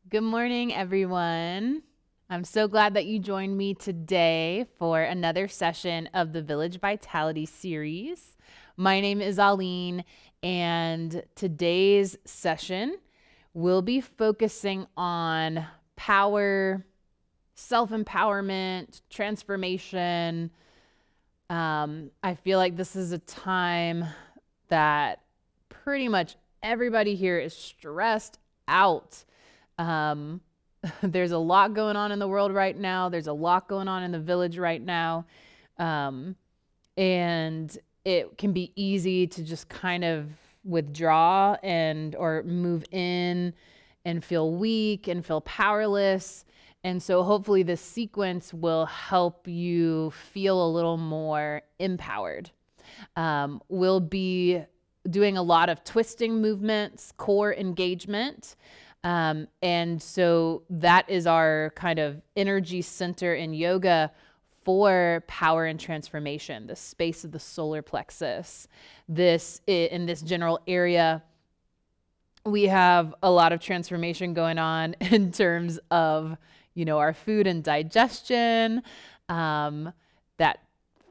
Good morning, everyone. I'm so glad that you joined me today for another session of the Village Vitality series. My name is Aline, and today's session will be focusing on power, self-empowerment, transformation. I feel like this is a time that pretty much everybody here is stressed out. There's a lot going on in the world right now. There's a lot going on in the village right now. And it can be easy to just kind of withdraw or move in and feel weak and feel powerless. And so hopefully this sequence will help you feel a little more empowered. We'll be doing a lot of twisting movements, core engagement. And so that is our kind of energy center in yoga for power and transformation, the space of the solar plexus. In this general area, we have a lot of transformation going on in terms of, our food and digestion, that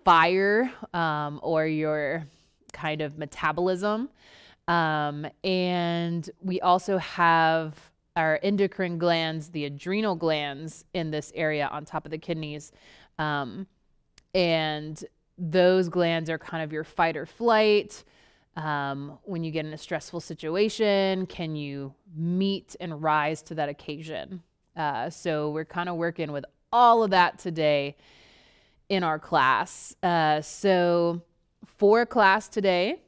fire, or your kind of metabolism. And we also have our endocrine glands, the adrenal glands in this area on top of the kidneys. And those glands are kind of your fight or flight. When you get in a stressful situation, can you meet and rise to that occasion? So we're kind of working with all of that today in our class. So for class today,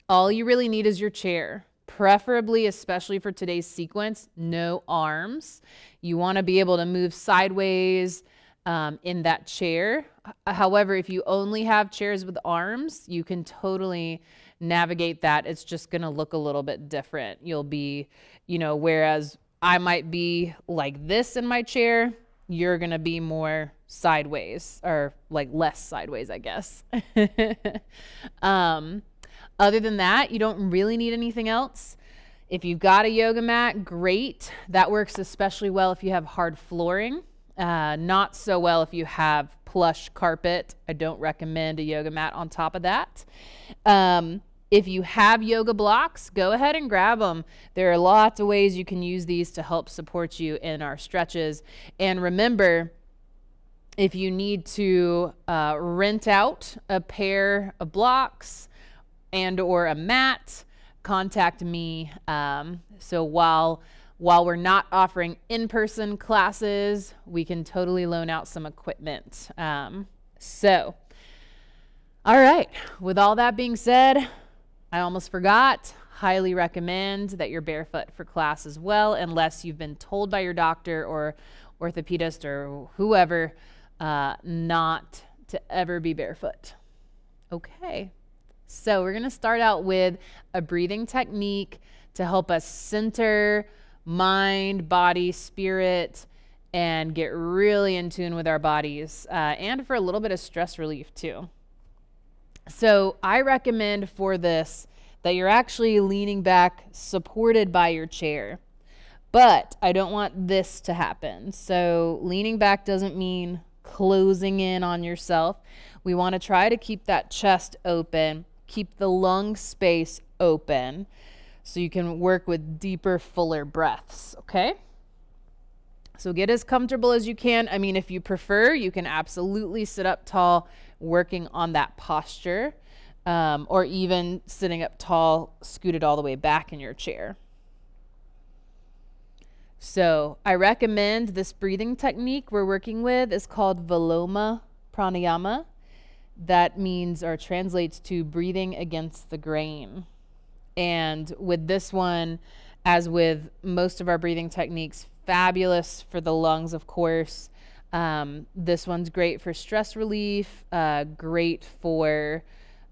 all you really need is your chair, preferably, especially for today's sequence, no arms. You want to be able to move sideways in that chair. However, if you only have chairs with arms, you can totally navigate that. It's just going to look a little bit different. You'll be, whereas I might be like this in my chair, you're going to be more sideways, or like less sideways, I guess. Other than that, you don't really need anything else. If you've got a yoga mat, great. That works especially well if you have hard flooring. Not so well if you have plush carpet. I don't recommend a yoga mat on top of that. If you have yoga blocks, go ahead and grab them. There are lots of ways you can use these to help support you in our stretches. And remember, if you need to rent out a pair of blocks and or a mat, contact me. So while we're not offering in-person classes, we can totally loan out some equipment. All right, with all that being said, I almost forgot, highly recommend that you're barefoot for class as well, unless you've been told by your doctor or orthopedist or whoever not to ever be barefoot. Okay. So we're going to start out with a breathing technique to help us center mind, body, spirit, and get really in tune with our bodies, and for a little bit of stress relief too. So I recommend for this that you're actually leaning back, supported by your chair. But I don't want this to happen. So leaning back doesn't mean closing in on yourself. We want to try to keep that chest open. Keep the lung space open so you can work with deeper, fuller breaths, okay? So get as comfortable as you can. I mean, if you prefer, you can absolutely sit up tall, working on that posture, or even sitting up tall, scooted all the way back in your chair. So I recommend this breathing technique we're working with is called Viloma Pranayama. That means or translates to breathing against the grain. And with this one, as with most of our breathing techniques, fabulous for the lungs, of course. This one's great for stress relief, great for,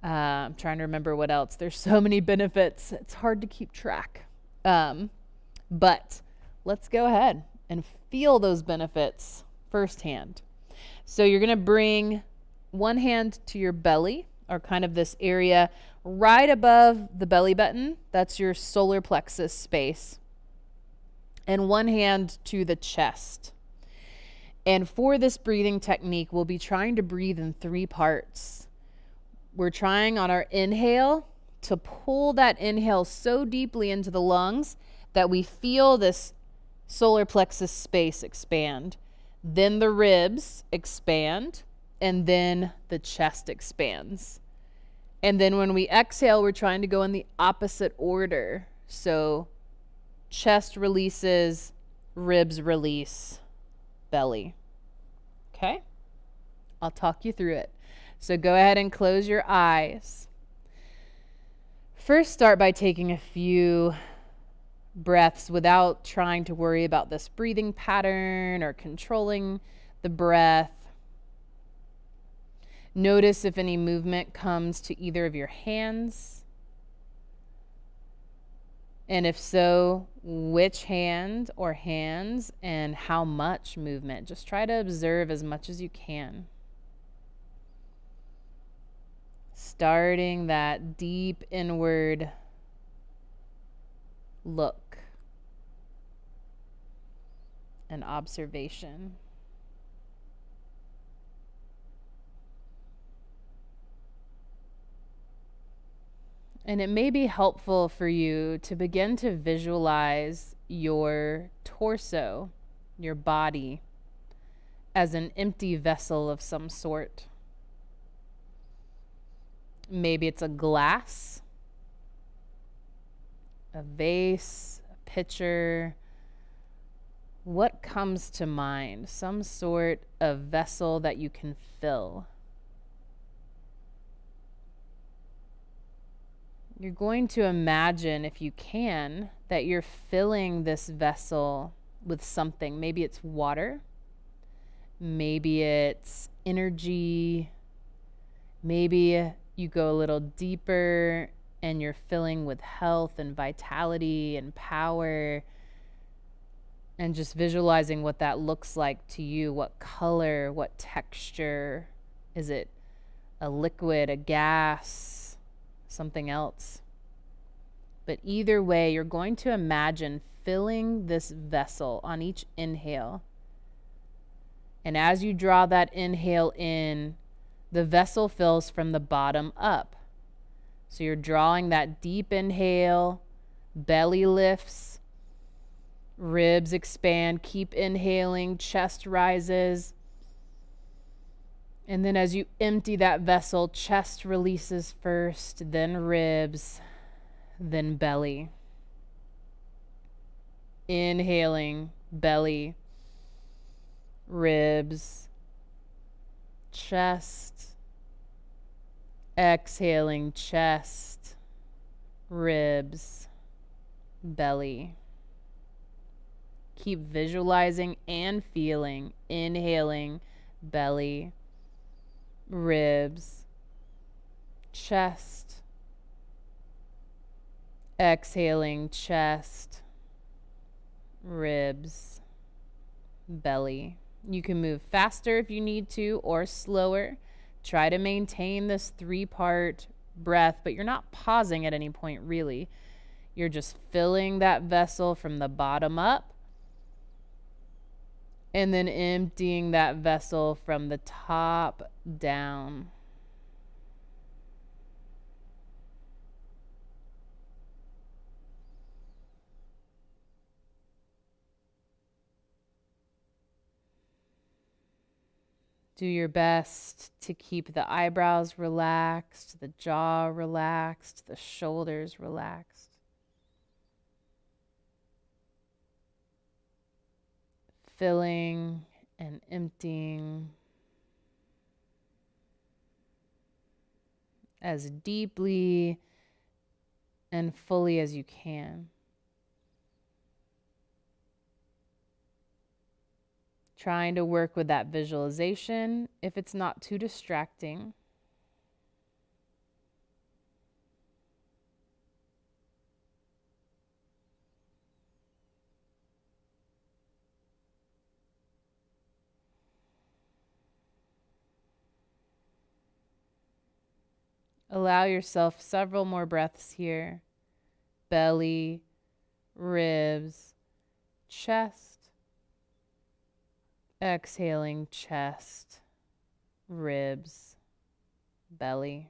I'm trying to remember what else. There's so many benefits. It's hard to keep track. But let's go ahead and feel those benefits firsthand. So you're going to bring one hand to your belly, or kind of this area right above the belly button. That's your solar plexus space. and one hand to the chest. And for this breathing technique, we'll be trying to breathe in 3 parts. We're trying on our inhale to pull that inhale so deeply into the lungs that we feel this solar plexus space expand. Then the ribs expand, and then the chest expands. And then when we exhale, we're trying to go in the opposite order. So chest releases, ribs release, belly. Okay? I'll talk you through it. So go ahead and close your eyes. First, start by taking a few breaths without trying to worry about this breathing pattern or controlling the breath. Notice if any movement comes to either of your hands. And if so, which hand or hands and how much movement. Just try to observe as much as you can. Starting that deep inward look and observation. And it may be helpful for you to begin to visualize your torso, your body, as an empty vessel of some sort. Maybe it's a glass, a vase, a pitcher. What comes to mind? Some sort of vessel that you can fill. You're going to imagine, if you can, that you're filling this vessel with something. Maybe it's water. Maybe it's energy. Maybe you go a little deeper and you're filling with health and vitality and power. And just visualizing what that looks like to you. What color, what texture. Is it a liquid, a gas? Something else. But either way, you're going to imagine filling this vessel on each inhale. And as you draw that inhale in, the vessel fills from the bottom up. So you're drawing that deep inhale, belly lifts, ribs expand, keep inhaling, chest rises. And then as you empty that vessel, chest releases first, then ribs, then belly. Inhaling, belly, ribs, chest. Exhaling, chest, ribs, belly. Keep visualizing and feeling. Inhaling, belly, ribs, chest, exhaling, chest, ribs, belly. You can move faster if you need to or slower. Try to maintain this 3-part breath, but you're not pausing at any point really. You're just filling that vessel from the bottom up and then emptying that vessel from the top down. Do your best to keep the eyebrows relaxed, the jaw relaxed, the shoulders relaxed. Filling and emptying as deeply and fully as you can. Trying to work with that visualization if it's not too distracting. Allow yourself several more breaths here. Belly, ribs, chest. Exhaling, chest, ribs, belly.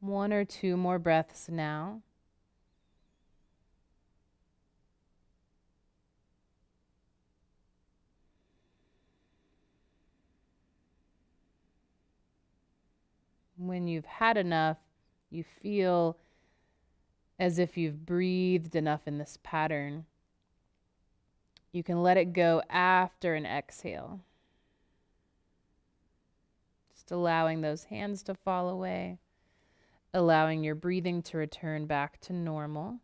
One or two more breaths now. When you've had enough, you feel as if you've breathed enough in this pattern. You can let it go after an exhale. Just allowing those hands to fall away, allowing your breathing to return back to normal,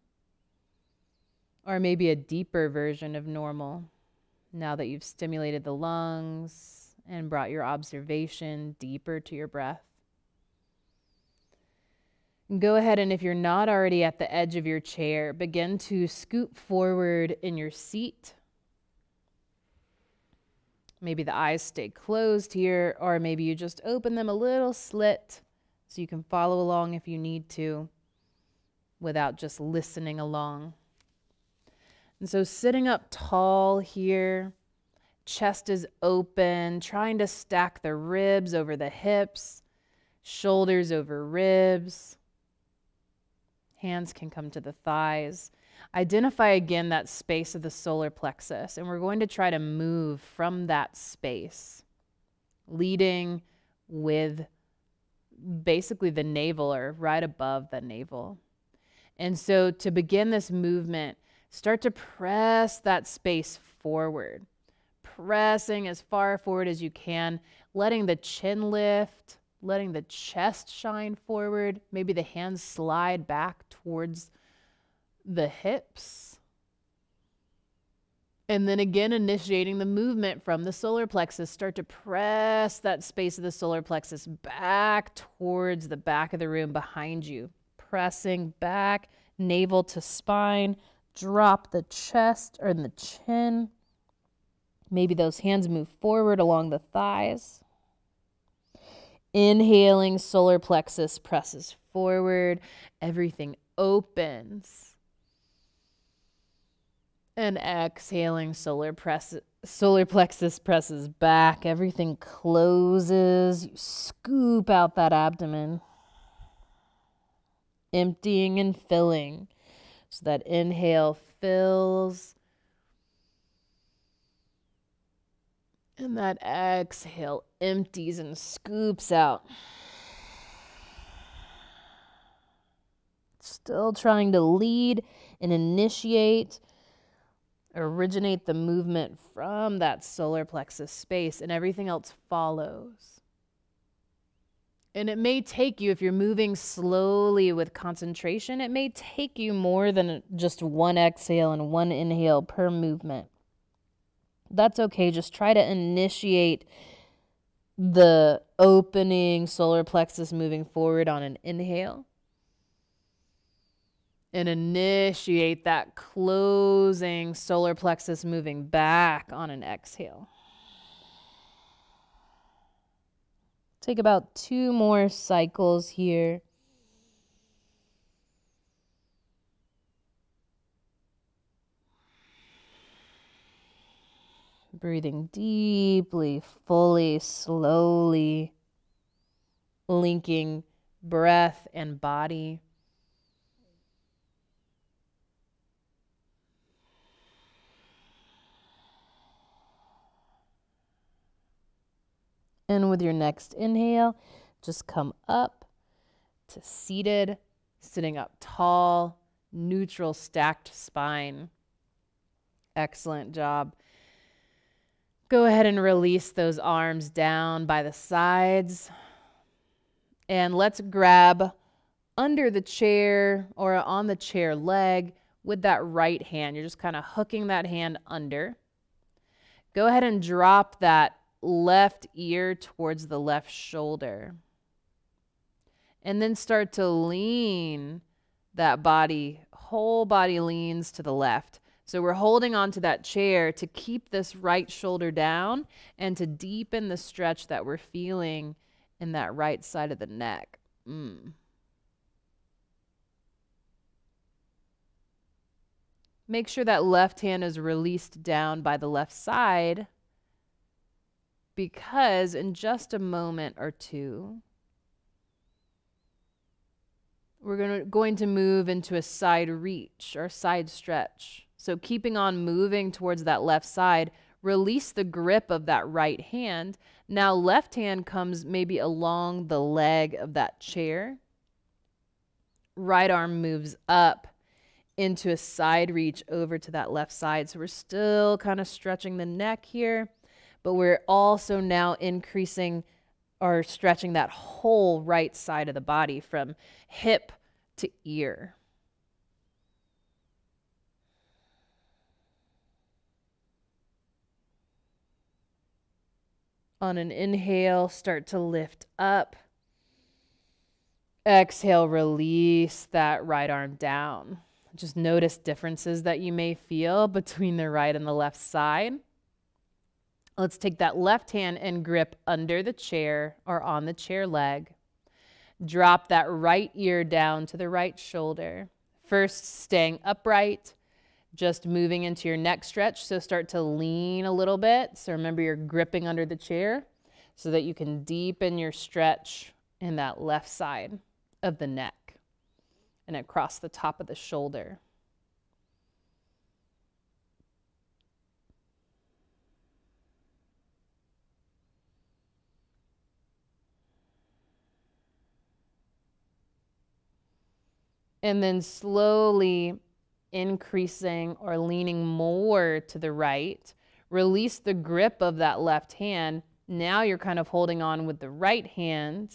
or maybe a deeper version of normal now that you've stimulated the lungs and brought your observation deeper to your breath. Go ahead, and if you're not already at the edge of your chair, begin to scoot forward in your seat. Maybe the eyes stay closed here, or maybe you just open them a little slit so you can follow along if you need to without just listening along. And so sitting up tall here, chest is open, trying to stack the ribs over the hips, shoulders over ribs. Hands can come to the thighs. Identify again that space of the solar plexus, and we're going to try to move from that space, leading with basically the navel or right above the navel. And so to begin this movement, start to press that space forward, pressing as far forward as you can, letting the chin lift, letting the chest shine forward. Maybe the hands slide back towards the hips. And then again, initiating the movement from the solar plexus. Start to press that space of the solar plexus back towards the back of the room behind you. Pressing back, navel to spine. Drop the chest or the chin. Maybe those hands move forward along the thighs. Inhaling, solar plexus presses forward. Everything opens. And exhaling, solar plexus presses back. Everything closes. You scoop out that abdomen. Emptying and filling. So that inhale fills. And that exhale empties and scoops out. Still trying to lead and initiate, originate the movement from that solar plexus space, and everything else follows. And it may take you, if you're moving slowly with concentration, it may take you more than just one exhale and one inhale per movement. That's okay. Just try to initiate the opening solar plexus moving forward on an inhale. And initiate that closing solar plexus moving back on an exhale. Take about 2 more cycles here. Breathing deeply, fully, slowly, linking breath and body. And with your next inhale, just come up to seated, sitting up tall, neutral, stacked spine. Excellent job. Go ahead and release those arms down by the sides. And let's grab under the chair or on the chair leg with that right hand. You're just kind of hooking that hand under. Go ahead and drop that left ear towards the left shoulder. And then start to lean that body, whole body leans to the left. So we're holding onto that chair to keep this right shoulder down and to deepen the stretch that we're feeling in that right side of the neck. Make sure that left hand is released down by the left side, because in just a moment or two, we're going to move into a side reach or side stretch. So keeping on moving towards that left side, release the grip of that right hand. Now left hand comes maybe along the leg of that chair. Right arm moves up into a side reach over to that left side. So we're still kind of stretching the neck here, but we're also now increasing or stretching that whole right side of the body from hip to ear. On an inhale, start to lift up. Exhale, release that right arm down. Just notice differences that you may feel between the right and the left side. Let's take that left hand and grip under the chair or on the chair leg. Drop that right ear down to the right shoulder. First, staying upright, just moving into your neck stretch. So start to lean a little bit. So remember, you're gripping under the chair so that you can deepen your stretch in that left side of the neck and across the top of the shoulder. And then slowly increasing or leaning more to the right. Release the grip of that left hand. Now you're kind of holding on with the right hand,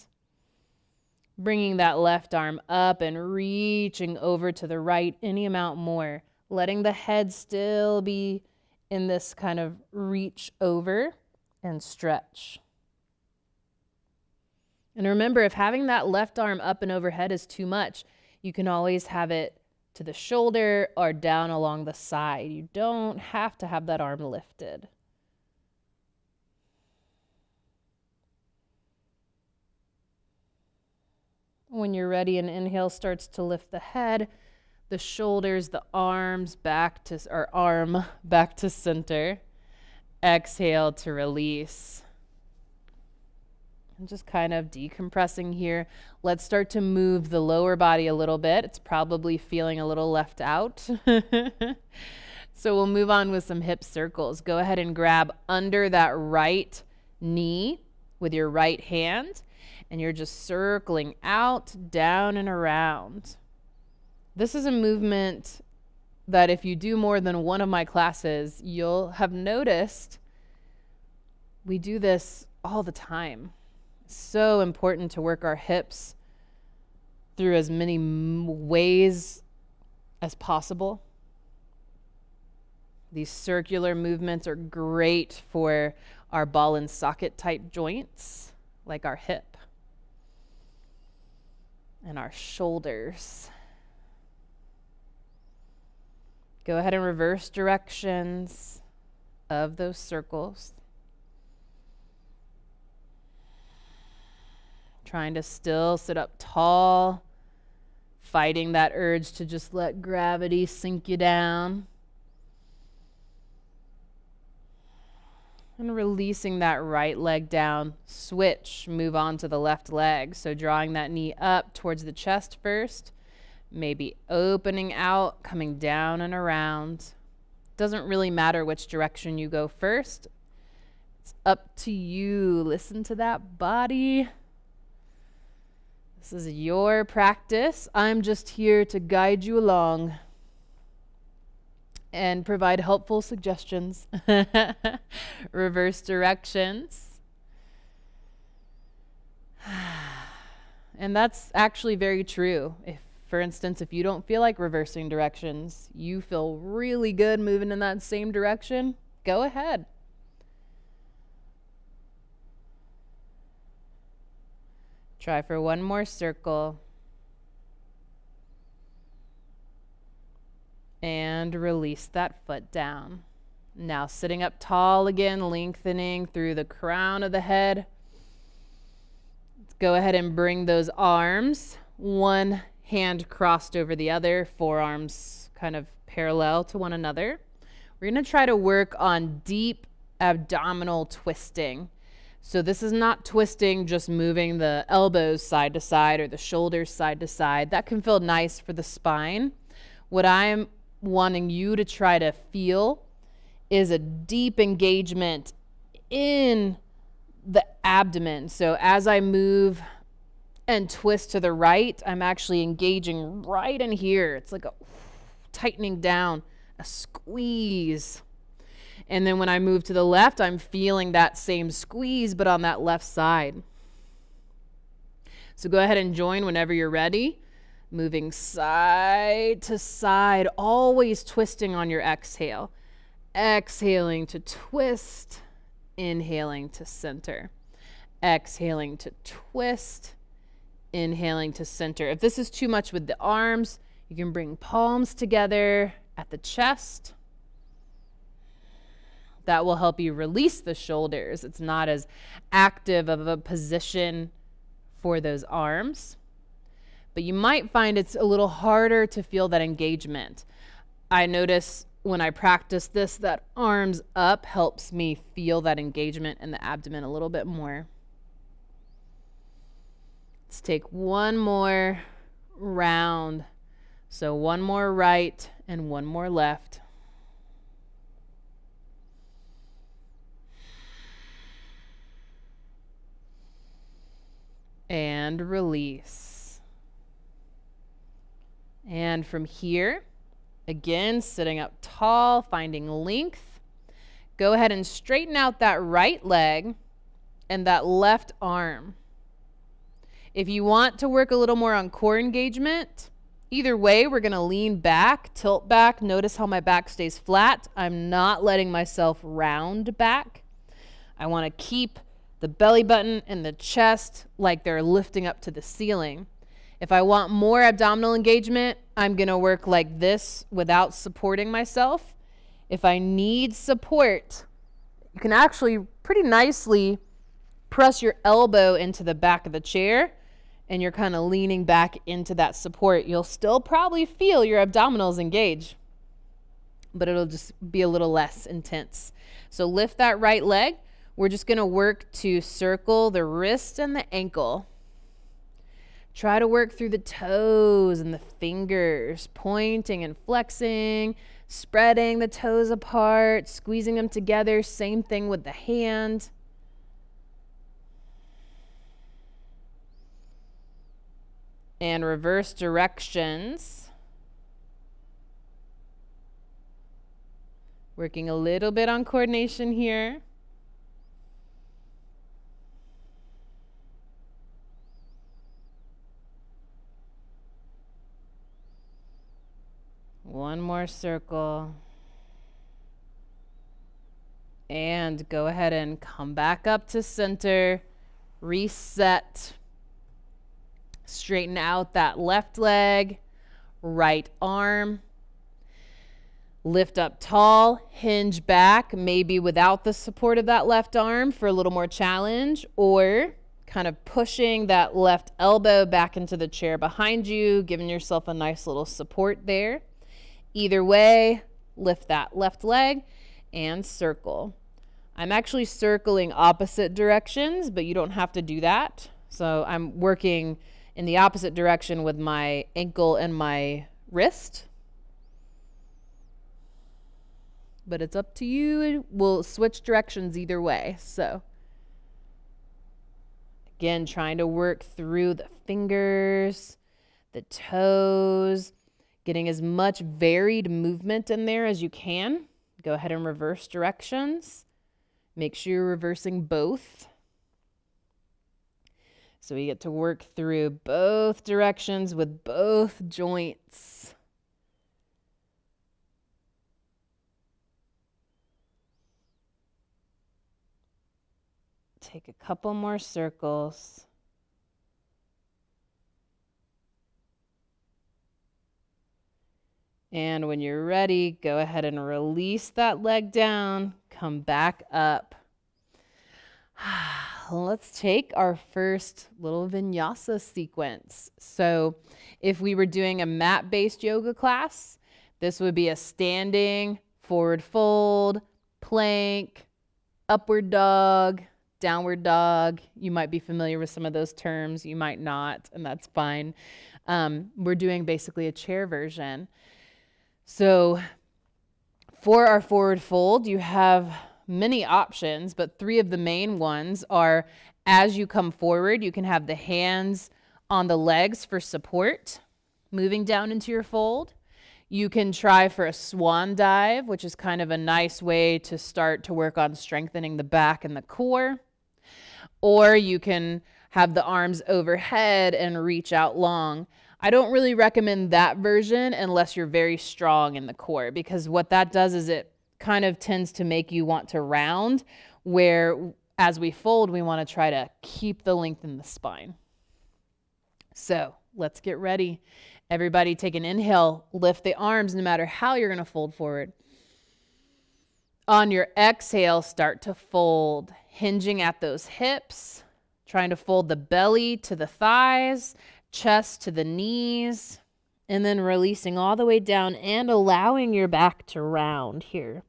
bringing that left arm up and reaching over to the right any amount more, letting the head still be in this kind of reach over and stretch. And remember, if having that left arm up and overhead is too much, you can always have it to the shoulder or down along the side. You don't have to have that arm lifted. When you're ready, an inhale starts to lift the head, the shoulders, the arms back to, or arm back to center. Exhale to release. And just kind of decompressing here. Let's start to move the lower body a little bit. It's probably feeling a little left out. So we'll move on with some hip circles. Go ahead and grab under that right knee with your right hand, and you're just circling out, down, and around. This is a movement that if you do more than one of my classes, you'll have noticed we do this all the time. So important to work our hips through as many ways as possible. These circular movements are great for our ball and socket type joints, like our hip and our shoulders. Go ahead and reverse directions of those circles. Trying to still sit up tall, fighting that urge to just let gravity sink you down. And releasing that right leg down, switch, move on to the left leg. So drawing that knee up towards the chest first, maybe opening out, coming down and around. Doesn't really matter which direction you go first. It's up to you. Listen to that body. This is your practice. I'm just here to guide you along and provide helpful suggestions. Reverse directions. And that's actually very true. If, for instance, if you don't feel like reversing directions, you feel really good moving in that same direction, go ahead. Try for one more circle. And release that foot down. Now sitting up tall again, lengthening through the crown of the head. Let's go ahead and bring those arms, one hand crossed over the other, forearms kind of parallel to one another. We're going to try to work on deep abdominal twisting. So this is not twisting, just moving the elbows side to side or the shoulders side to side. That can feel nice for the spine. What I'm wanting you to try to feel is a deep engagement in the abdomen. So as I move and twist to the right, I'm actually engaging right in here. It's like a tightening down, a squeeze. And then when I move to the left, I'm feeling that same squeeze, but on that left side. So go ahead and join whenever you're ready. Moving side to side, always twisting on your exhale. Exhaling to twist, inhaling to center. Exhaling to twist, inhaling to center. If this is too much with the arms, you can bring palms together at the chest. That will help you release the shoulders. It's not as active of a position for those arms. But you might find it's a little harder to feel that engagement. I notice when I practice this, that arms up helps me feel that engagement in the abdomen a little bit more. Let's take one more round. So one more right and one more left. And release. And from here, again, sitting up tall, finding length. Go ahead and straighten out that right leg and that left arm. If you want to work a little more on core engagement, either way, we're going to lean back, tilt back. Notice how my back stays flat. I'm not letting myself round back. I want to keep the belly button and the chest like they're lifting up to the ceiling. If I want more abdominal engagement, I'm going to work like this without supporting myself. If I need support, you can actually pretty nicely press your elbow into the back of the chair and you're kind of leaning back into that support. You'll still probably feel your abdominals engage, but it'll just be a little less intense. So lift that right leg. We're just going to work to circle the wrist and the ankle. Try to work through the toes and the fingers, pointing and flexing, spreading the toes apart, squeezing them together. Same thing with the hand. And reverse directions. Working a little bit on coordination here. One more circle. And go ahead and come back up to center. Reset. Straighten out that left leg, right arm. Lift up tall, hinge back, maybe without the support of that left arm for a little more challenge, or kind of pushing that left elbow back into the chair behind you, giving yourself a nice little support there. Either way, lift that left leg and circle. I'm actually circling opposite directions, but you don't have to do that. So I'm working in the opposite direction with my ankle and my wrist. But it's up to you. We'll switch directions either way. So again, trying to work through the fingers, the toes, getting as much varied movement in there as you can. Go ahead and reverse directions. Make sure you're reversing both. So we get to work through both directions with both joints. Take a couple more circles. And when you're ready, go ahead and release that leg down. Come back up. Let's take our first little vinyasa sequence. So if we were doing a mat-based yoga class, this would be a standing, forward fold, plank, upward dog, downward dog. You might be familiar with some of those terms. You might not, and that's fine. We're doing basically a chair version. So for our forward fold, you have many options, but 3 of the main ones are as you come forward, you can have the hands on the legs for support, moving down into your fold. You can try for a swan dive, which is kind of a nice way to start to work on strengthening the back and the core. Or you can have the arms overhead and reach out long. I don't really recommend that version unless you're very strong in the core, because what that does is it kind of tends to make you want to round, where as we fold, we want to try to keep the length in the spine. So let's get ready. Everybody take an inhale, lift the arms no matter how you're going to fold forward. On your exhale, start to fold, hinging at those hips, trying to fold the belly to the thighs, chest to the knees, and then releasing all the way down and allowing your back to round here.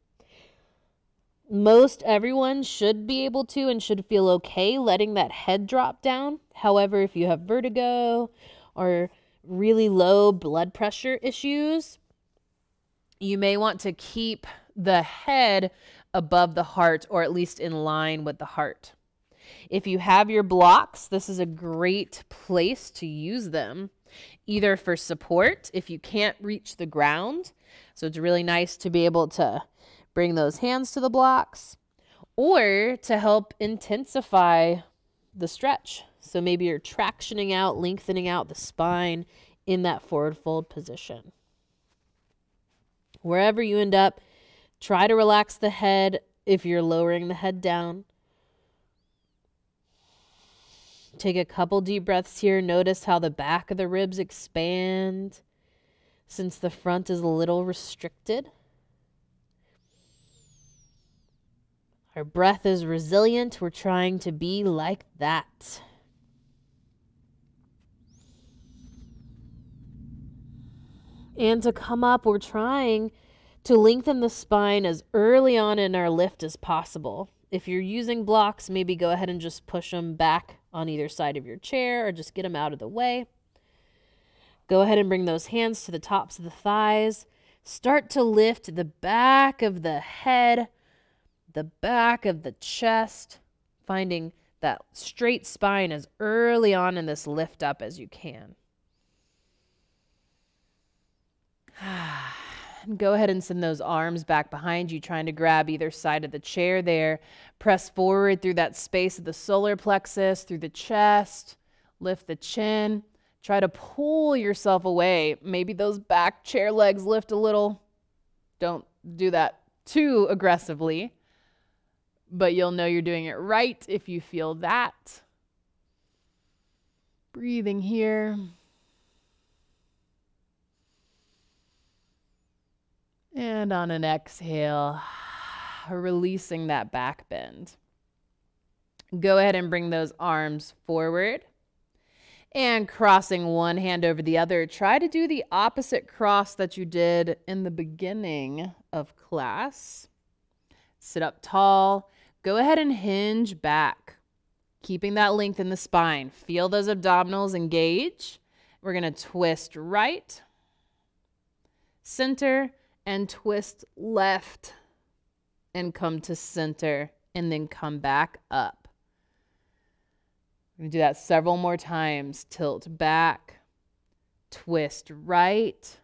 Most everyone should be able to and should feel okay letting that head drop down. However, if you have vertigo or really low blood pressure issues, you may want to keep the head above the heart, or at least in line with the heart. If you have your blocks, this is a great place to use them, either for support if you can't reach the ground. So it's really nice to be able to bring those hands to the blocks, or to help intensify the stretch. So maybe you're tractioning out, lengthening out the spine in that forward fold position. Wherever you end up, try to relax the head if you're lowering the head down. Take a couple deep breaths here. Notice how the back of the ribs expand since the front is a little restricted. Our breath is resilient. We're trying to be like that. And to come up, we're trying to lengthen the spine as early on in our lift as possible. If you're using blocks, maybe go ahead and just push them back on either side of your chair, or just get them out of the way. Go ahead and bring those hands to the tops of the thighs. Start to lift the back of the head, the back of the chest, finding that straight spine as early on in this lift up as you can. And go ahead and send those arms back behind you, trying to grab either side of the chair there. Press forward through that space of the solar plexus, through the chest. Lift the chin. Try to pull yourself away. Maybe those back chair legs lift a little. Don't do that too aggressively, but you'll know you're doing it right if you feel that. Breathing here. And on an exhale, releasing that back bend. Go ahead and bring those arms forward and crossing one hand over the other. Try to do the opposite cross that you did in the beginning of class. Sit up tall. Go ahead and hinge back, keeping that length in the spine. Feel those abdominals engage. We're going to twist right, center, and twist left, and come to center, and then come back up. We're going to do that several more times. Tilt back, twist right,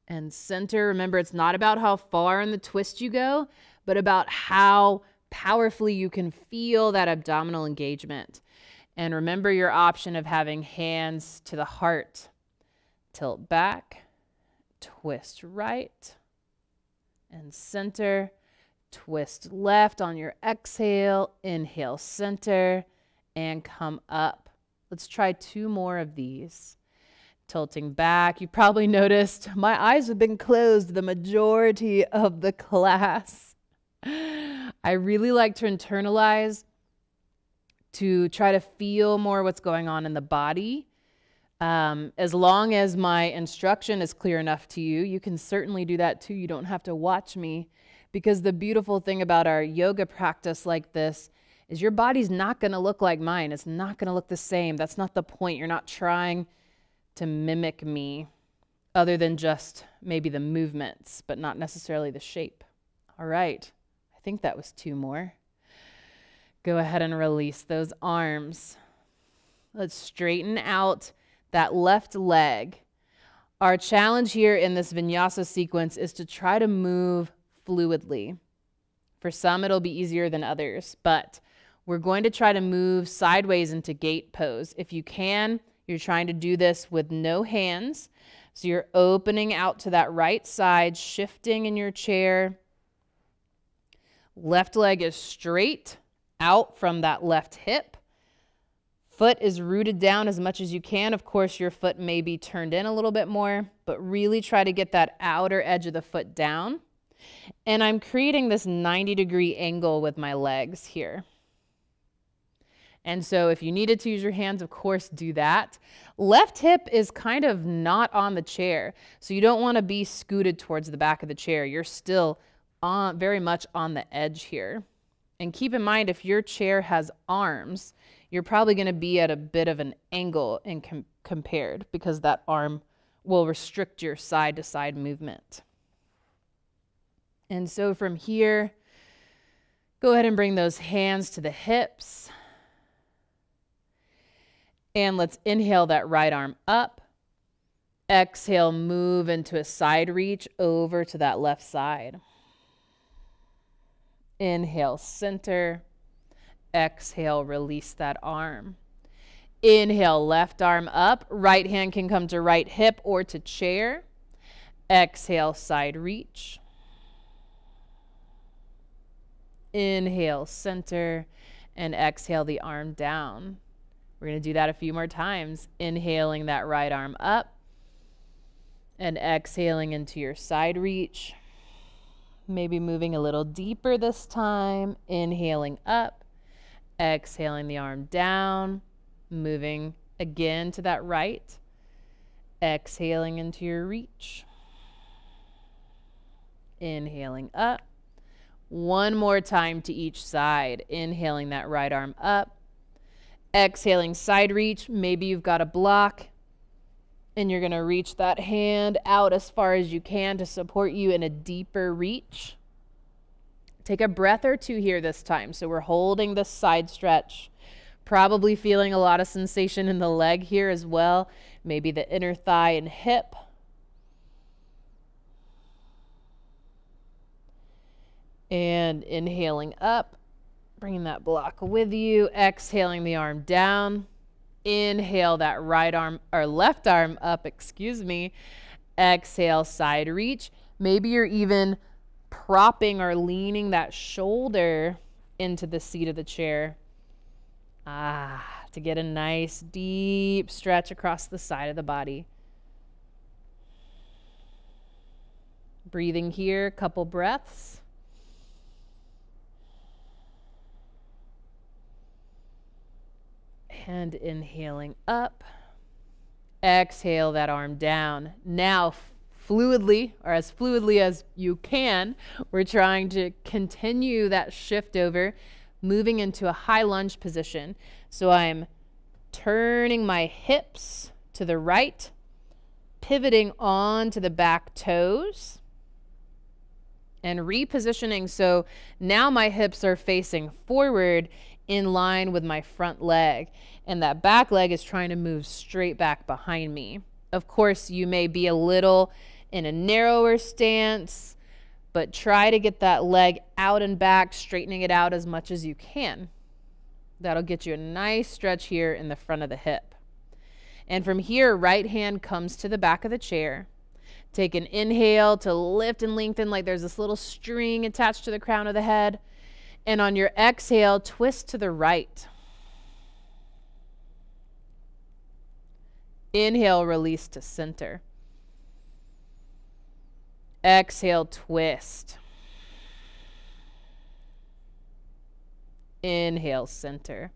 and center. Remember, it's not about how far in the twist you go, but about how powerfully you can feel that abdominal engagement. And remember your option of having hands to the heart. Tilt back, twist right, and center. Twist left on your exhale. Inhale, center, and come up. Let's try 2 more of these. tilting back. You probably noticed my eyes have been closed the majority of the class. I really like to internalize, to try to feel more what's going on in the body. As long as my instruction is clear enough to you, you can certainly do that too. You don't have to watch me, because the beautiful thing about our yoga practice like this is your body's not going to look like mine. It's not going to look the same. That's not the point. You're not trying to mimic me, other than just maybe the movements, but not necessarily the shape. All right. I think that was 2 more. Go ahead and release those arms. Let's straighten out that left leg. Our challenge here in this vinyasa sequence is to try to move fluidly. For some, it'll be easier than others, but we're going to try to move sideways into gate pose. If you can, you're trying to do this with no hands. So you're opening out to that right side, shifting in your chair. Left leg is straight out from that left hip. Foot is rooted down as much as you can. Of course, your foot may be turned in a little bit more, but really try to get that outer edge of the foot down. And I'm creating this 90-degree angle with my legs here. And so if you needed to use your hands, of course, do that. Left hip is kind of not on the chair, so you don't want to be scooted towards the back of the chair. You're still very much on the edge here. And keep in mind, if your chair has arms, you're probably going to be at a bit of an angle in compared, because that arm will restrict your side-to-side movement. And so from here, go ahead and bring those hands to the hips. And let's inhale that right arm up. Exhale, move into a side reach over to that left side. Inhale, center. Exhale, release that arm. Inhale, left arm up. Right hand can come to right hip or to chair. Exhale, side reach. Inhale, center, and exhale the arm down. We're going to do that a few more times. Inhaling that right arm up and exhaling into your side reach. Maybe moving a little deeper this time. Inhaling up, exhaling the arm down, moving again to that right. Exhaling into your reach. Inhaling up. One more time to each side. Inhaling that right arm up. Exhaling side reach. Maybe you've got a block and you're going to reach that hand out as far as you can to support you in a deeper reach. Take a breath or two here this time. So we're holding the side stretch. Probably feeling a lot of sensation in the leg here as well. Maybe the inner thigh and hip. And inhaling up, bringing that block with you, exhaling the arm down. Inhale that right arm or left arm up, Exhale, side reach. Maybe you're even propping or leaning that shoulder into the seat of the chair. To get a nice deep stretch across the side of the body. Breathing here, a couple breaths. And inhaling up. Exhale that arm down. Now fluidly, or as fluidly as you can, we're trying to continue that shift over, moving into a high lunge position. So I'm turning my hips to the right, pivoting onto the back toes, and repositioning. So now my hips are facing forward in line with my front leg, and that back leg is trying to move straight back behind me. Of course, you may be a little in a narrower stance, but try to get that leg out and back, straightening it out as much as you can. That'll get you a nice stretch here in the front of the hip. And from here, right hand comes to the back of the chair. Take an inhale to lift and lengthen like there's this little string attached to the crown of the head. And on your exhale, twist to the right. Inhale, release to center. Exhale, twist. Inhale, center.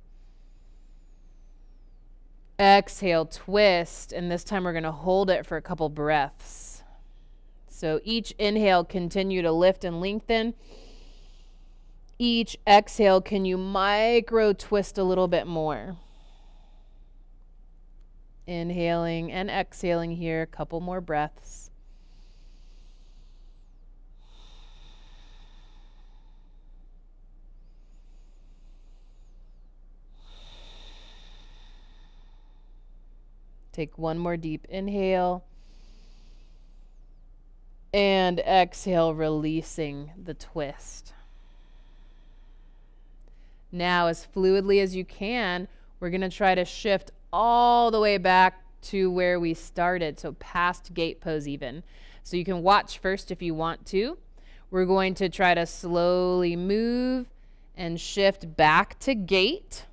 Exhale, twist, and this time we're going to hold it for a couple breaths. So each inhale, continue to lift and lengthen. Each exhale, can you micro twist a little bit more? Inhaling and exhaling here, a couple more breaths. Take one more deep inhale. And exhale, releasing the twist. Now, as fluidly as you can, we're going to try to shift all the way back to where we started, so past gate pose even. So you can watch first if you want to. We're going to try to slowly move and shift back to gate,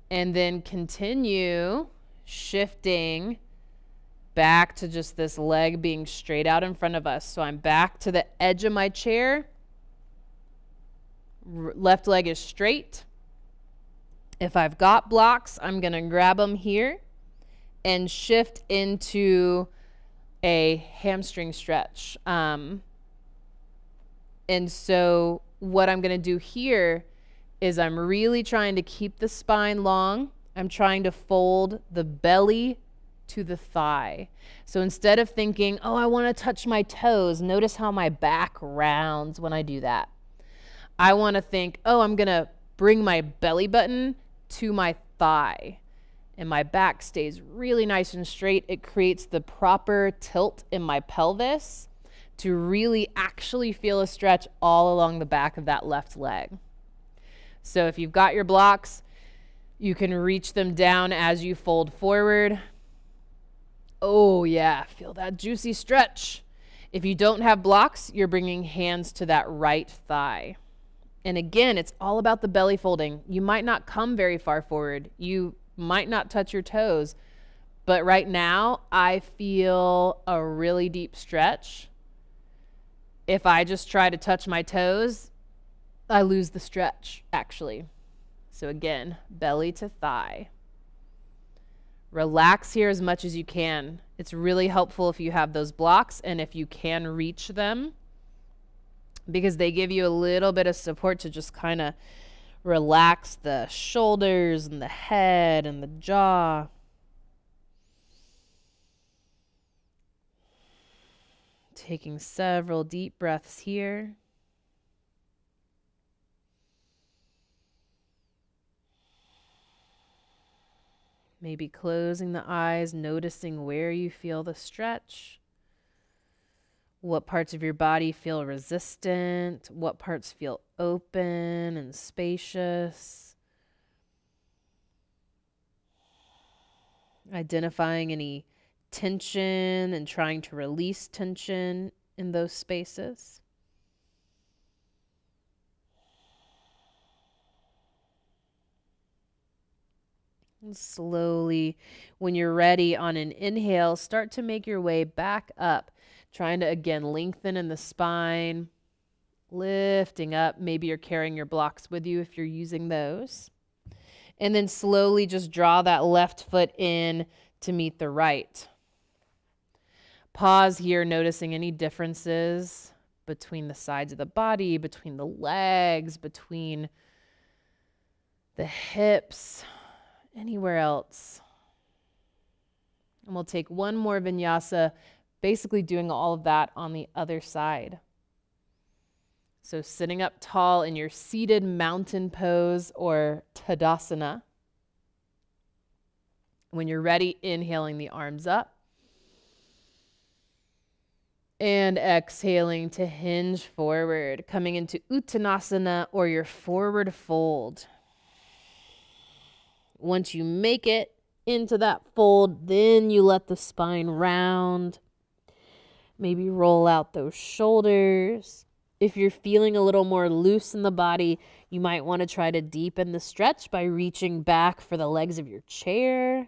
and then continue shifting back to just this leg being straight out in front of us. So I'm back to the edge of my chair. Left leg is straight. If I've got blocks, I'm going to grab them here and shift into a hamstring stretch. And so what I'm going to do here is I'm really trying to keep the spine long. I'm trying to fold the belly to the thigh. So instead of thinking, oh, I want to touch my toes, notice how my back rounds when I do that. I want to think, oh, I'm going to bring my belly button to my thigh, and my back stays really nice and straight. It creates the proper tilt in my pelvis to really actually feel a stretch all along the back of that left leg. So if you've got your blocks, you can reach them down as you fold forward. Oh yeah, feel that juicy stretch. If you don't have blocks, you're bringing hands to that right thigh. And again, it's all about the belly folding. You might not come very far forward. You might not touch your toes. But right now, I feel a really deep stretch. If I just try to touch my toes, I lose the stretch, actually. So again, belly to thigh. Relax here as much as you can. It's really helpful if you have those blocks and if you can reach them, because they give you a little bit of support to just kind of relax the shoulders and the head and the jaw. Taking several deep breaths here. Maybe closing the eyes, noticing where you feel the stretch. What parts of your body feel resistant? What parts feel open and spacious? Identifying any tension and trying to release tension in those spaces. And slowly, when you're ready on an inhale, start to make your way back up. Trying to, again, lengthen in the spine, lifting up. Maybe you're carrying your blocks with you if you're using those. And then slowly just draw that left foot in to meet the right. Pause here, noticing any differences between the sides of the body, between the legs, between the hips, anywhere else. And we'll take one more vinyasa, basically doing all of that on the other side. So sitting up tall in your seated mountain pose or Tadasana. When you're ready, inhaling the arms up. And exhaling to hinge forward, coming into Uttanasana or your forward fold. Once you make it into that fold, then you let the spine round. Maybe roll out those shoulders. If you're feeling a little more loose in the body, you might want to try to deepen the stretch by reaching back for the legs of your chair.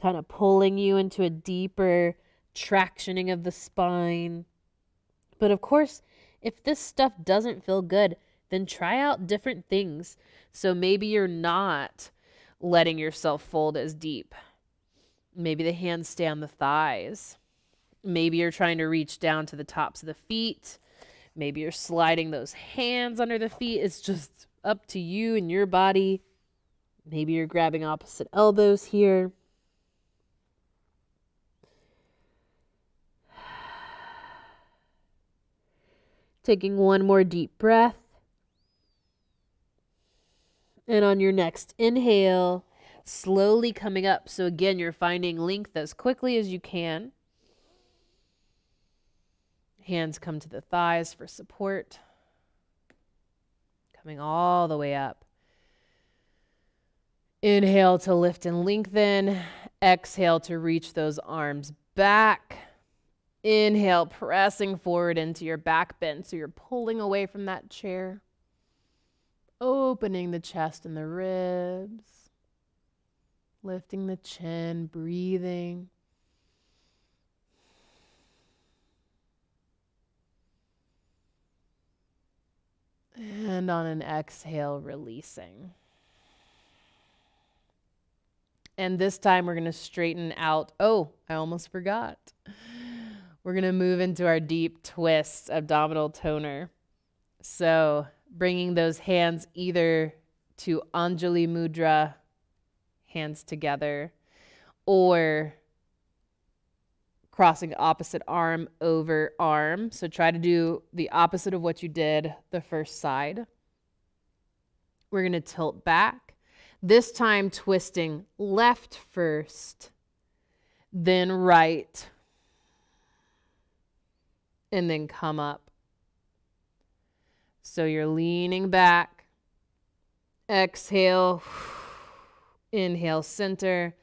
kind of pulling you into a deeper tractioning of the spine. But of course, if this stuff doesn't feel good, then try out different things. So maybe you're not letting yourself fold as deep. Maybe the hands stay on the thighs. Maybe you're trying to reach down to the tops of the feet. Maybe you're sliding those hands under the feet. It's just up to you and your body. Maybe you're grabbing opposite elbows here. Taking one more deep breath. And on your next inhale, slowly coming up. So again, you're finding length as quickly as you can. Hands come to the thighs for support. Coming all the way up. Inhale to lift and lengthen. Exhale to reach those arms back. Inhale, pressing forward into your back bend. So you're pulling away from that chair. Opening the chest and the ribs. Lifting the chin, breathing. And on an exhale, releasing. And this time we're going to straighten out. Oh, I almost forgot. We're going to move into our deep twist abdominal toner. So bringing those hands either to Anjali Mudra, hands together, or crossing opposite arm over arm. So try to do the opposite of what you did the first side. We're going to tilt back. This time twisting left first, then right, and then come up. So you're leaning back. Exhale. Inhale, center.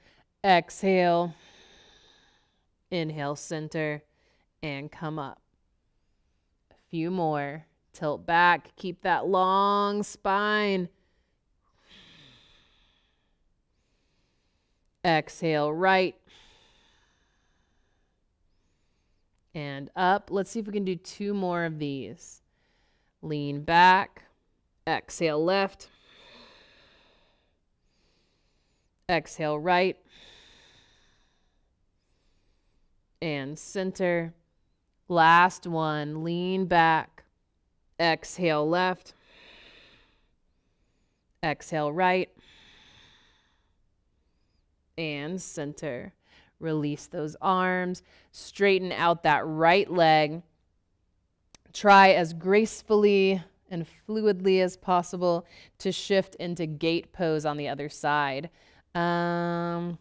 Exhale. Inhale, center, and come up. A few more. Tilt back. Keep that long spine. Exhale, right. And up. Let's see if we can do 2 more of these. Lean back. Exhale, left. Exhale, right. And center. Last one. Lean back. Exhale, left. Exhale, right. And center. Release those arms. Straighten out that right leg. Try as gracefully and fluidly as possible to shift into gate pose on the other side. I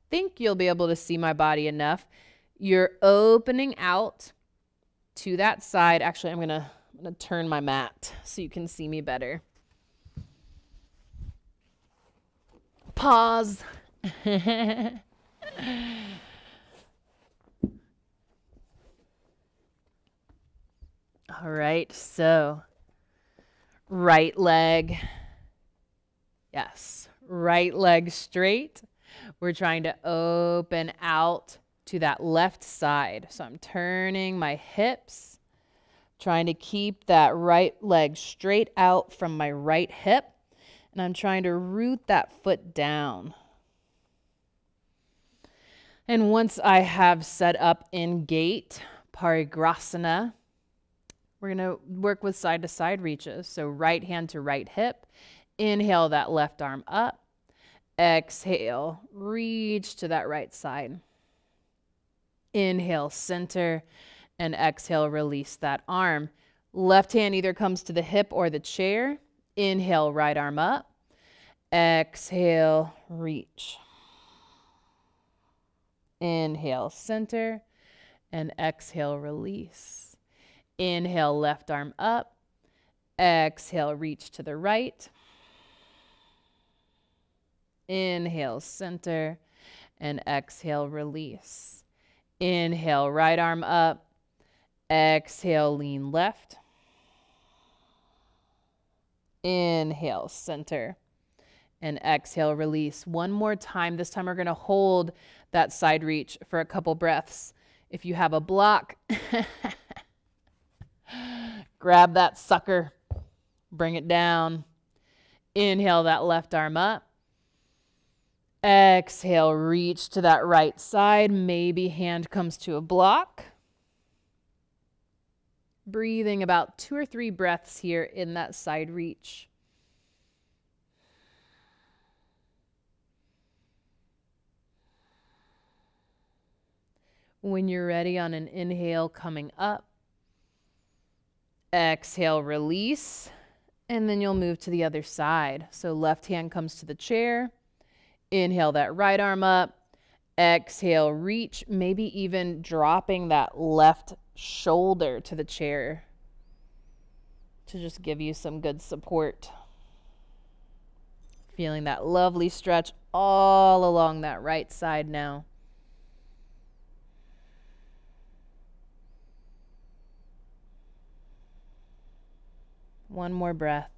think you'll be able to see my body enough. You're opening out to that side. Actually, I'm gonna turn my mat so you can see me better. Pause. All right, so right leg. Yes, right leg straight. We're trying to open out to that left side. So I'm turning my hips, trying to keep that right leg straight out from my right hip. And I'm trying to root that foot down. And once I have set up in gate, Parigrasana, we're going to work with side to side reaches. So right hand to right hip. Inhale that left arm up. Exhale, reach to that right side. Inhale, center, and exhale, release that arm. Left hand either comes to the hip or the chair. Inhale, right arm up. Exhale, reach. Inhale, center, and exhale, release. Inhale, left arm up. Exhale, reach to the right. Inhale, center, and exhale, release. Inhale, right arm up. Exhale, lean left. Inhale, center, And exhale, release. One more time. This time we're going to hold that side reach for a couple breaths. If you have a block, grab that sucker, bring it down. Inhale that left arm up. Exhale, reach to that right side. Maybe hand comes to a block. Breathing about 2 or 3 breaths here in that side reach. When you're ready on an inhale coming up, exhale, release, and then you'll move to the other side. So left hand comes to the chair. Inhale that right arm up. Exhale, reach, maybe even dropping that left shoulder to the chair to just give you some good support. Feeling that lovely stretch all along that right side now. One more breath.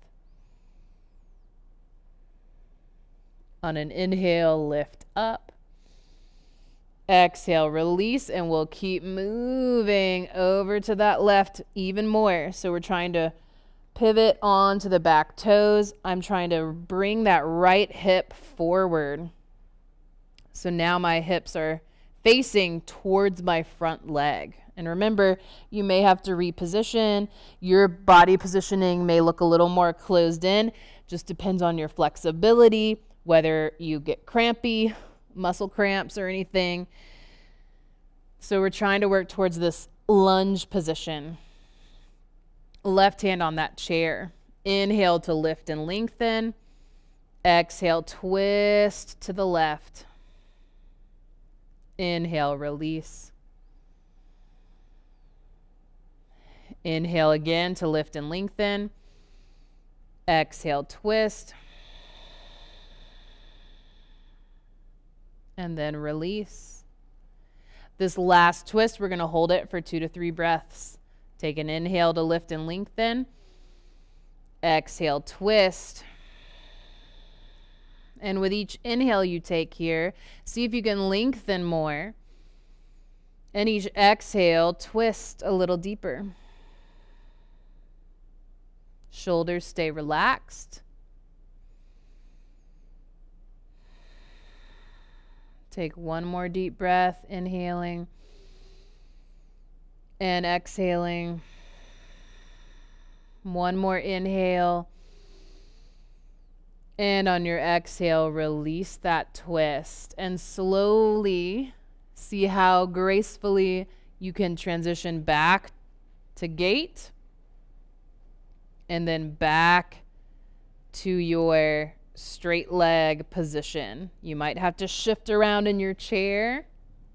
On an inhale, lift up. Exhale, release, and we'll keep moving over to that left even more. So we're trying to pivot onto the back toes. I'm trying to bring that right hip forward. So now my hips are facing towards my front leg. And remember, you may have to reposition. Your body positioning may look a little more closed in. Just depends on your flexibility, whether you get crampy, muscle cramps or anything. So we're trying to work towards this lunge position. Left hand on that chair. Inhale to lift and lengthen. Exhale, twist to the left. Inhale, release. Inhale again to lift and lengthen. Exhale, twist. And then release. This last twist, we're going to hold it for 2 to 3 breaths. Take an inhale to lift and lengthen. Exhale, twist. And with each inhale you take here, see if you can lengthen more. And each exhale, twist a little deeper. Shoulders stay relaxed. Take one more deep breath, inhaling and exhaling. One more inhale. And on your exhale, release that twist and slowly see how gracefully you can transition back to gate and then back to your straight leg position. You might have to shift around in your chair.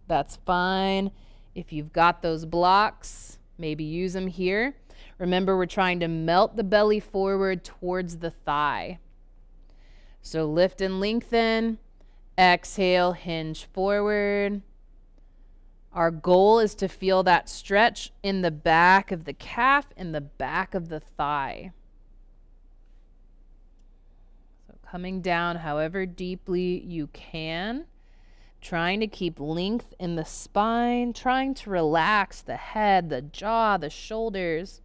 That's fine. If you've got those blocks, maybe use them here. Remember, we're trying to melt the belly forward towards the thigh. So lift and lengthen. Exhale, hinge forward. Our goal is to feel that stretch in the back of the calf and the back of the thigh. So coming down however deeply you can, trying to keep length in the spine, trying to relax the head, the jaw, the shoulders.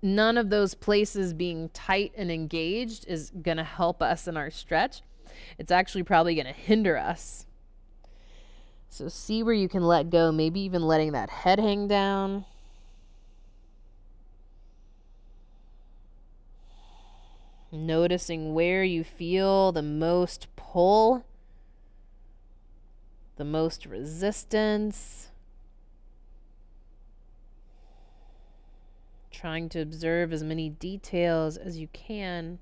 None of those places being tight and engaged is going to help us in our stretch. It's actually probably going to hinder us. So see where you can let go, maybe even letting that head hang down. Noticing where you feel the most pull, the most resistance. Trying to observe as many details as you can.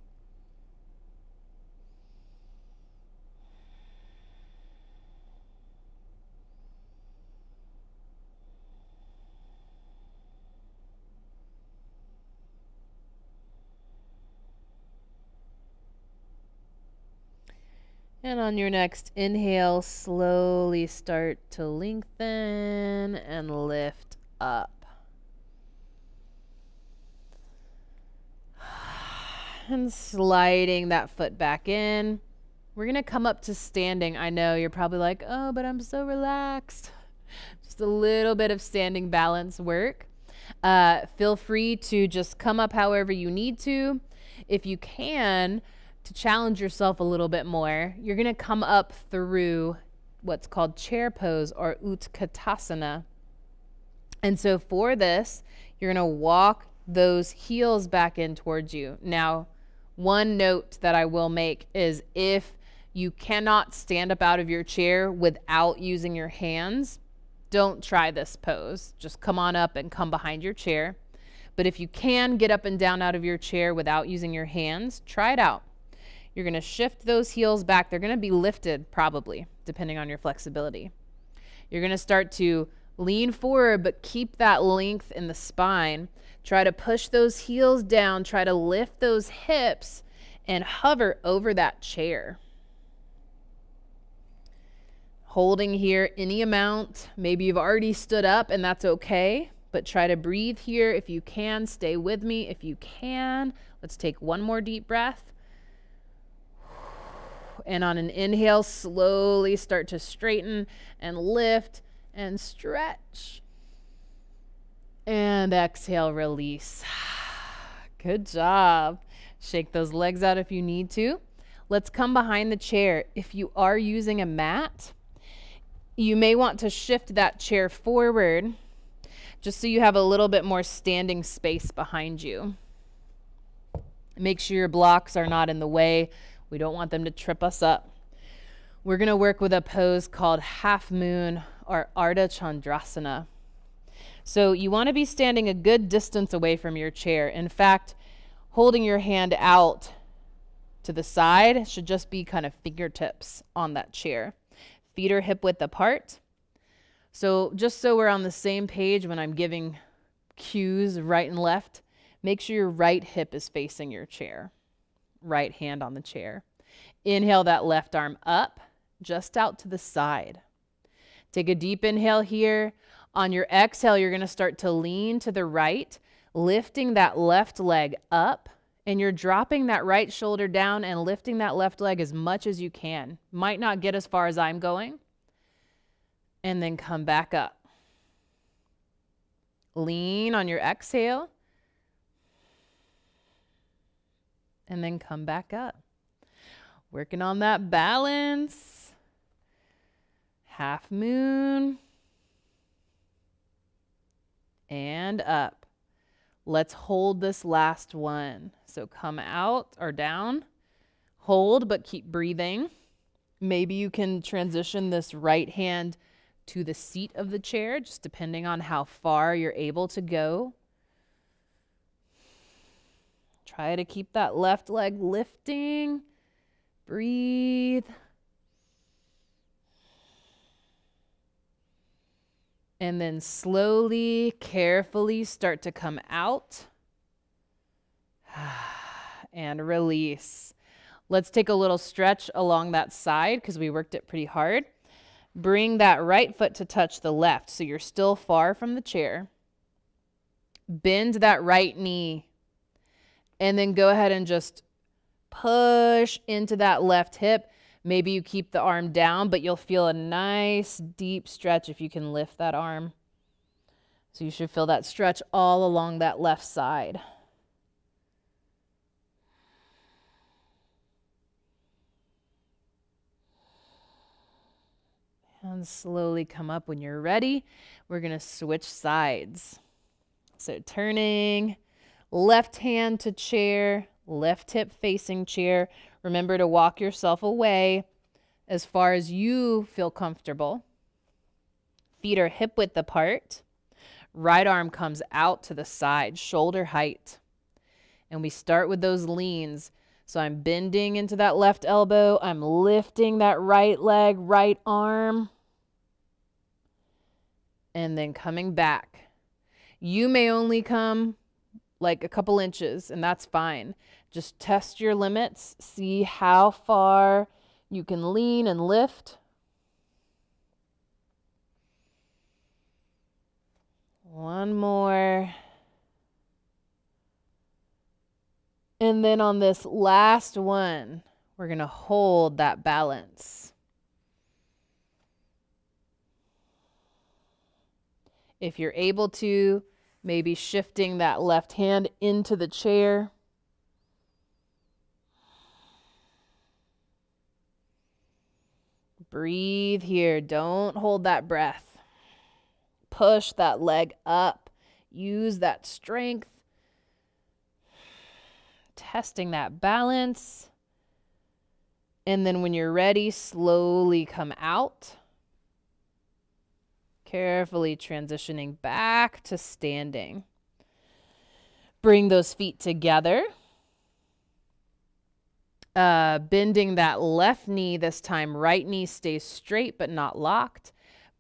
And on your next inhale, slowly start to lengthen and lift up. And sliding that foot back in. We're going to come up to standing. I know you're probably like, oh, but I'm so relaxed. Just a little bit of standing balance work. Feel free to just come up however you need to. If you can, to challenge yourself a little bit more, you're going to come up through what's called chair pose or Utkatasana. And so for this, you're going to walk those heels back in towards you. Now, one note that I will make is if you cannot stand up out of your chair without using your hands, don't try this pose. Just come on up and come behind your chair. But if you can get up and down out of your chair without using your hands, try it out. You're going to shift those heels back. They're going to be lifted probably, depending on your flexibility. You're going to start to lean forward, but keep that length in the spine. Try to push those heels down. Try to lift those hips and hover over that chair. Holding here any amount. Maybe you've already stood up and that's okay, but try to breathe here if you can. Stay with me if you can. Let's take one more deep breath. And on an inhale, slowly start to straighten and lift and stretch. And exhale, release. Good job. Shake those legs out if you need to. Let's come behind the chair. If you are using a mat, you may want to shift that chair forward just so you have a little bit more standing space behind you. Make sure your blocks are not in the way. We don't want them to trip us up. We're going to work with a pose called half moon or Ardha Chandrasana. So you want to be standing a good distance away from your chair. In fact, holding your hand out to the side should just be kind of fingertips on that chair. Feet are hip width apart. So just so we're on the same page when I'm giving cues right and left, make sure your right hip is facing your chair. Right hand on the chair. Inhale that left arm up, just out to the side. Take a deep inhale here. On your exhale, you're going to start to lean to the right, lifting that left leg up, and you're dropping that right shoulder down and lifting that left leg as much as you can. Might not get as far as I'm going. And then come back up. Lean on your exhale. And then come back up. Working on that balance. Half moon. And up. Let's hold this last one. So come out or down. Hold, but keep breathing. Maybe you can transition this right hand to the seat of the chair, just depending on how far you're able to go. Try to keep that left leg lifting. Breathe. And then slowly, carefully start to come out. And release. Let's take a little stretch along that side because we worked it pretty hard. Bring that right foot to touch the left so you're still far from the chair. Bend that right knee. And then go ahead and just push into that left hip. Maybe you keep the arm down, but you'll feel a nice deep stretch if you can lift that arm. So you should feel that stretch all along that left side. And slowly come up when you're ready. We're going to switch sides. So turning, left hand to chair, left hip facing chair. Remember to walk yourself away as far as you feel comfortable. Feet are hip width apart. Right arm comes out to the side, shoulder height. And we start with those leans. So I'm bending into that left elbow. I'm lifting that right leg, right arm. And then coming back. You may only come like a couple inches, and that's fine. Just test your limits. See how far you can lean and lift. One more. And then on this last one, we're going to hold that balance. If you're able to, maybe shifting that left hand into the chair. Breathe here. Don't hold that breath. Push that leg up. Use that strength. Testing that balance. And then when you're ready, slowly come out. Carefully transitioning back to standing. Bring those feet together. Bending that left knee this time. Right knee stays straight but not locked.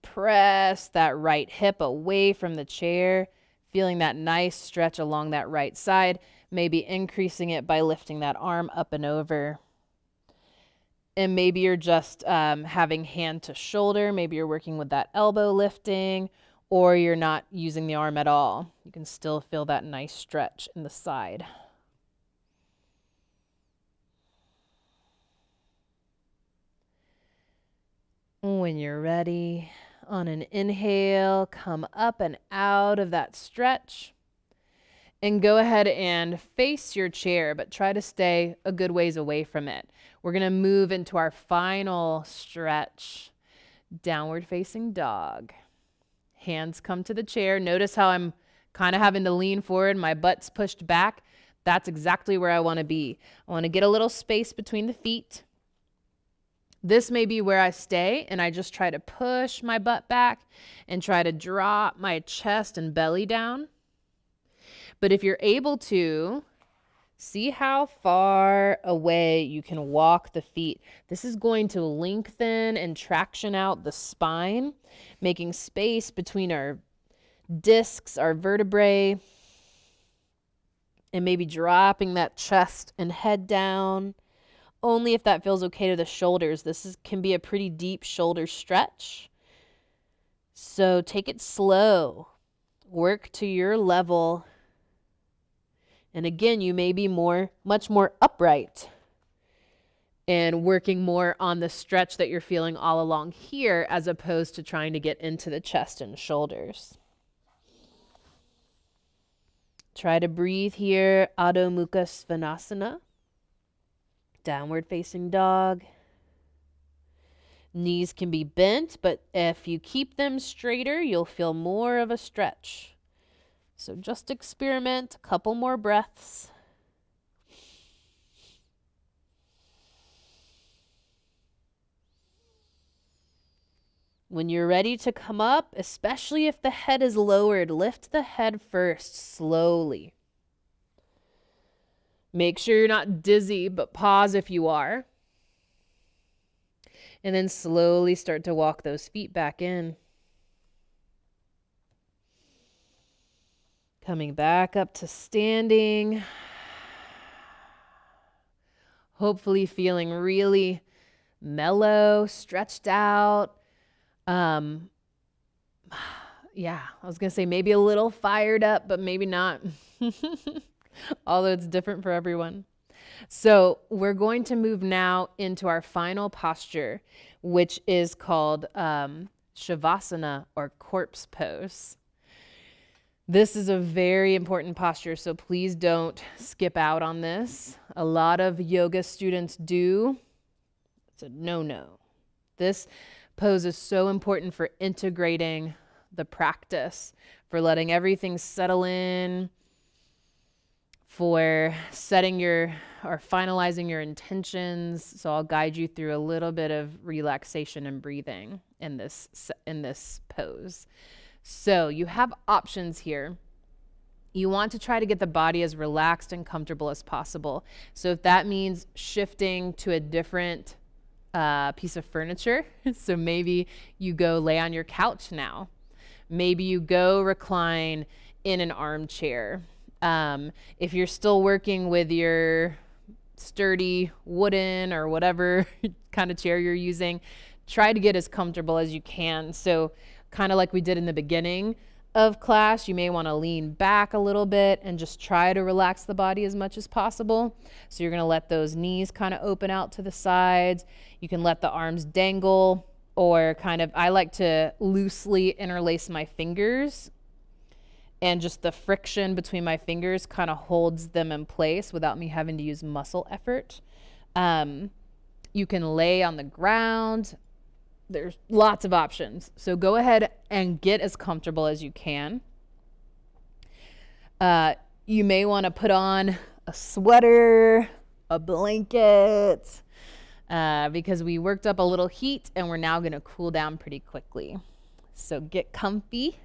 Press that right hip away from the chair. Feeling that nice stretch along that right side. Maybe increasing it by lifting that arm up and over. And maybe you're just having hand to shoulder. Maybe you're working with that elbow lifting, or you're not using the arm at all. You can still feel that nice stretch in the side. When you're ready, on an inhale, come up and out of that stretch. And go ahead and face your chair, but try to stay a good ways away from it. We're going to move into our final stretch. Downward facing dog. Hands come to the chair. Notice how I'm kind of having to lean forward. My butt's pushed back. That's exactly where I want to be. I want to get a little space between the feet. This may be where I stay, and I just try to push my butt back and try to drop my chest and belly down. But if you're able to, see how far away you can walk the feet. This is going to lengthen and traction out the spine, making space between our discs, our vertebrae, and maybe dropping that chest and head down. Only if that feels okay to the shoulders. This can be a pretty deep shoulder stretch. So take it slow. Work to your level. And again, you may be much more upright and working more on the stretch that you're feeling all along here as opposed to trying to get into the chest and shoulders. Try to breathe here, Adho Mukha Svanasana, downward facing dog. Knees can be bent, but if you keep them straighter, you'll feel more of a stretch. So just experiment, a couple more breaths. When you're ready to come up, especially if the head is lowered, lift the head first, slowly. Make sure you're not dizzy, but pause if you are. And then slowly start to walk those feet back in. Coming back up to standing. Hopefully feeling really mellow, stretched out. Yeah, I was going to say maybe a little fired up, but maybe not. Although it's different for everyone. So we're going to move now into our final posture, which is called Shavasana, or corpse pose. This is a very important posture, so please don't skip out on this. A lot of yoga students do. It's a no-no. This pose is so important for integrating the practice, for letting everything settle in, for setting or finalizing your intentions. So I'll guide you through a little bit of relaxation and breathing in this pose. So you have options here. You want to try to get the body as relaxed and comfortable as possible. So if that means shifting to a different piece of furniture, so maybe you go lay on your couch now. Maybe you go recline in an armchair. If you're still working with your sturdy wooden or whatever kind of chair you're using, try to get as comfortable as you can. So kind of like we did in the beginning, of class, you may want to lean back a little bit and just try to relax the body as much as possible. So you're going to let those knees kind of open out to the sides. You can let the arms dangle, or kind of, I like to loosely interlace my fingers, and just the friction between my fingers kind of holds them in place without me having to use muscle effort. You can lay on the ground. There's lots of options. So go ahead and get as comfortable as you can. You may want to put on a sweater, a blanket, because we worked up a little heat and we're now going to cool down pretty quickly. So get comfy.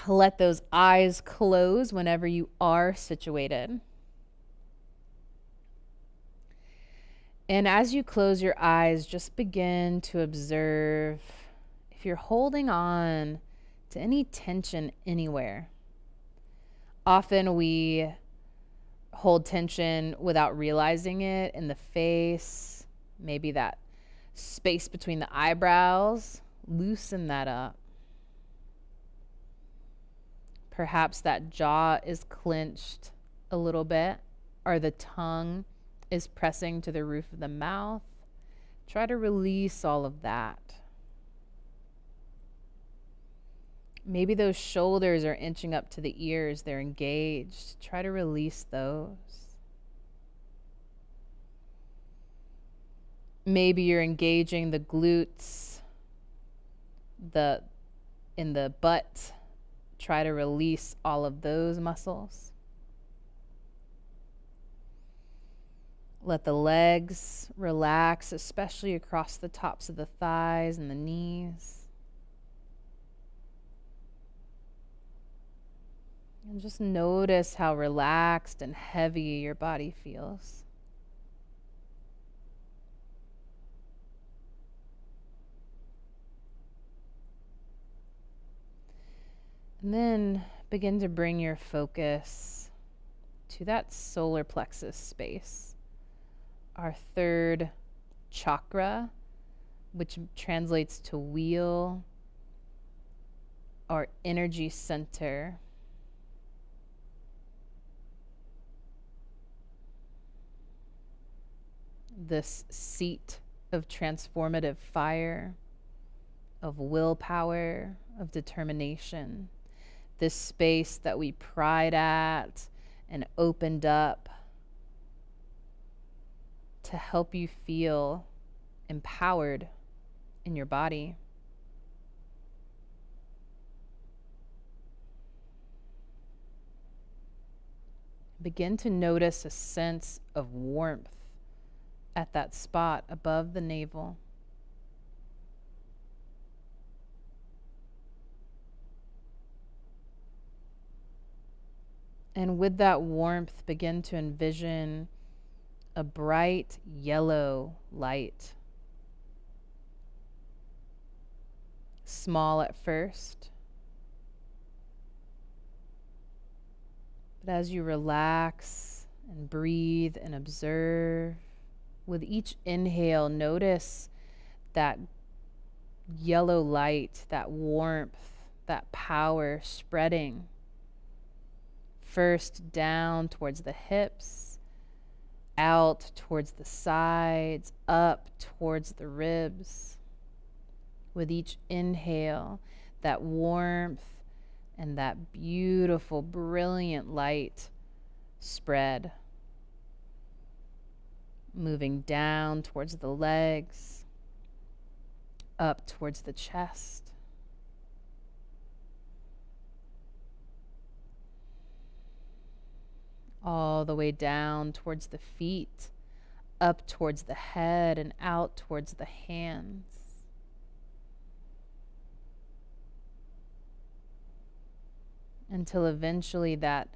Let those eyes close whenever you are situated. And as you close your eyes, just begin to observe if you're holding on to any tension anywhere. Often we hold tension without realizing it in the face, maybe that space between the eyebrows. Loosen that up. Perhaps that jaw is clenched a little bit, or the tongue is pressing to the roof of the mouth. Try to release all of that. Maybe those shoulders are inching up to the ears. They're engaged. Try to release those. Maybe you're engaging the glutes, in the butt. Try to release all of those muscles. Let the legs relax, especially across the tops of the thighs and the knees. And just notice how relaxed and heavy your body feels. And then begin to bring your focus to that solar plexus space. Our third chakra, which translates to wheel, our energy center. This seat of transformative fire, of willpower, of determination. This space that we pried at and opened up to help you feel empowered in your body. Begin to notice a sense of warmth at that spot above the navel. And with that warmth, begin to envision a bright yellow light. Small at first, but as you relax and breathe and observe, with each inhale, notice that yellow light, that warmth, that power spreading. First down towards the hips, out towards the sides, up towards the ribs. With each inhale, that warmth and that beautiful, brilliant light spread. Moving down towards the legs, up towards the chest. All the way down towards the feet, up towards the head, and out towards the hands. Until eventually that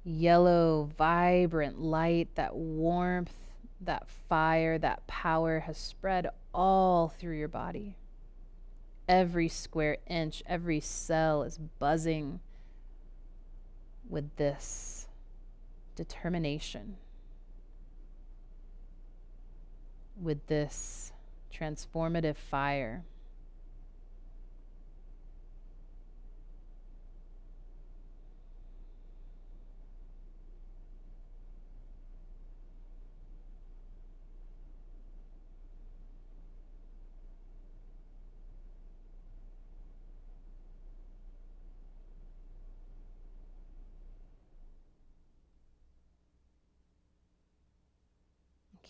yellow, vibrant light, that warmth, that fire, that power has spread all through your body. Every square inch, every cell is buzzing with this determination, with this transformative fire.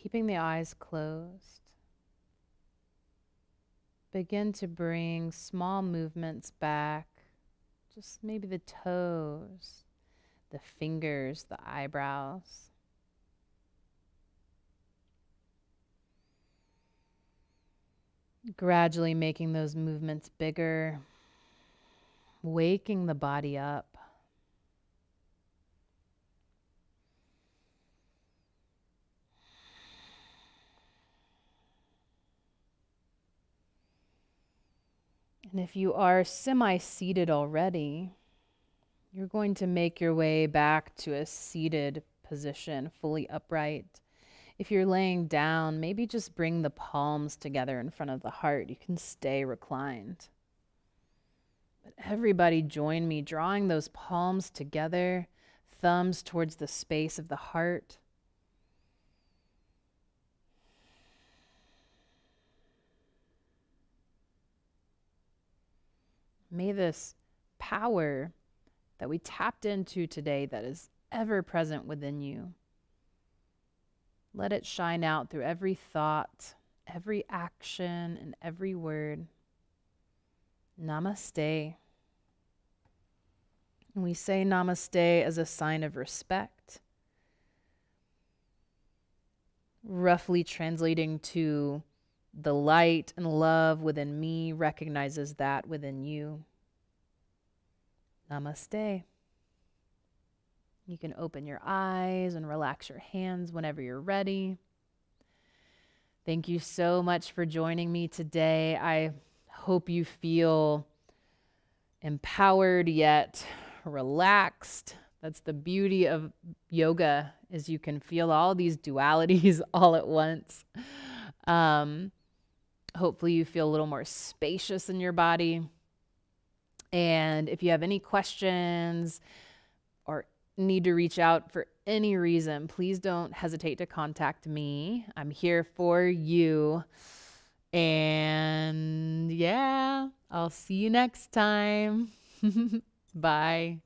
keeping the eyes closed. Begin to bring small movements back, just maybe the toes, the fingers, the eyebrows. Gradually making those movements bigger, waking the body up. And if you are semi-seated already, you're going to make your way back to a seated position, fully upright. If you're laying down, maybe just bring the palms together in front of the heart. You can stay reclined. But everybody join me, drawing those palms together, thumbs towards the space of the heart. May this power that we tapped into today that is ever present within you, let it shine out through every thought, every action, and every word. Namaste. And we say namaste as a sign of respect, roughly translating to the light and love within me recognizes that within you. Namaste. You can open your eyes and relax your hands whenever you're ready. Thank you so much for joining me today. I hope you feel empowered yet relaxed. That's the beauty of yoga, is you can feel all these dualities all at once. Hopefully you feel a little more spacious in your body. And if you have any questions or need to reach out for any reason, please don't hesitate to contact me. I'm here for you. And yeah, I'll see you next time. Bye.